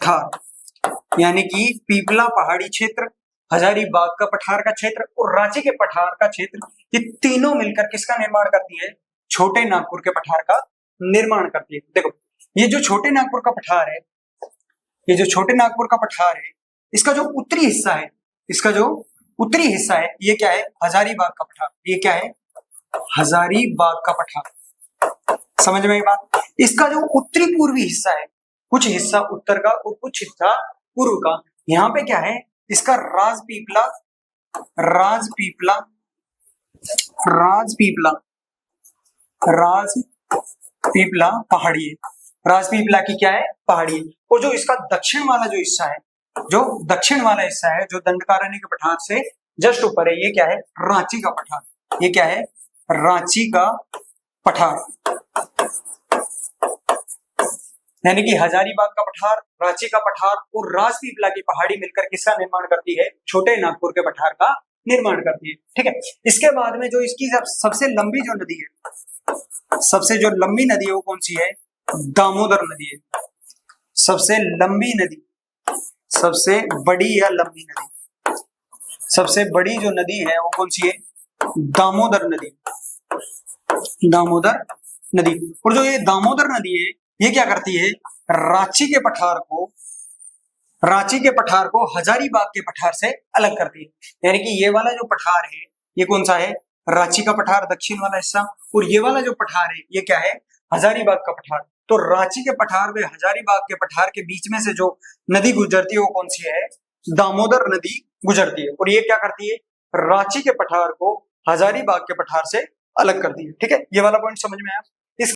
पठार यानी कि पीपला पहाड़ी क्षेत्र, हजारीबाग का पठार का क्षेत्र और रांची के पठार का क्षेत्र, ये तीनों मिलकर किसका निर्माण करती है? छोटे नागपुर के पठार का निर्माण करती है। देखो ये जो छोटे नागपुर का पठार है, ये जो छोटे नागपुर का पठार है, इसका जो उत्तरी हिस्सा है, इसका जो उत्तरी हिस्सा है, ये क्या है? हजारीबाग का पठार। ये क्या है? हजारीबाग का पठार। समझ में आई बात? इसका जो उत्तरी पूर्वी हिस्सा है, कुछ हिस्सा उत्तर का और कुछ हिस्सा पूर्व का, यहाँ पे क्या है? इसका राजपीपला राजपीपला राजपीपला राजपीपला पहाड़ी है। राजपीपला की क्या है? पहाड़ी है। और जो इसका दक्षिण वाला जो हिस्सा है, जो दक्षिण वाला हिस्सा है, जो दंडकारण्य के पठार से जस्ट ऊपर है, ये क्या है? रांची का पठार। ये क्या है? रांची का पठार। यानी कि हजारीबाग का पठार, रांची का पठार और राजपीपला की पहाड़ी मिलकर किसका निर्माण करती है? छोटे नागपुर के पठार का निर्माण करती है। ठीक है। इसके बाद में जो इसकी सबसे लंबी जो नदी है, सबसे जो लंबी नदी है वो कौन सी है? दामोदर नदी है। सबसे लंबी नदी, सबसे बड़ी या लंबी नदी, सबसे बड़ी जो नदी है वो कौन सी है? दामोदर नदी। दामोदर नदी। और जो ये दामोदर नदी है, ये क्या करती है? रांची के पठार को हजारीबाग के पठार से अलग करती है। यानी कि ये वाला जो पठार है, ये कौन सा है? रांची का पठार, दक्षिण वाला हिस्सा। और ये वाला जो पठार है, ये क्या है? हजारीबाग का पठार। तो रांची के पठार व हजारीबाग के पठार के बीच में से जो नदी गुजरती है वो कौन सी है? दामोदर नदी गुजरती है। और ये क्या करती है? रांची के पठार को हजारीबाग के पठार से अलग करती है। ठीक है, ये वाला पॉइंट समझ में आया?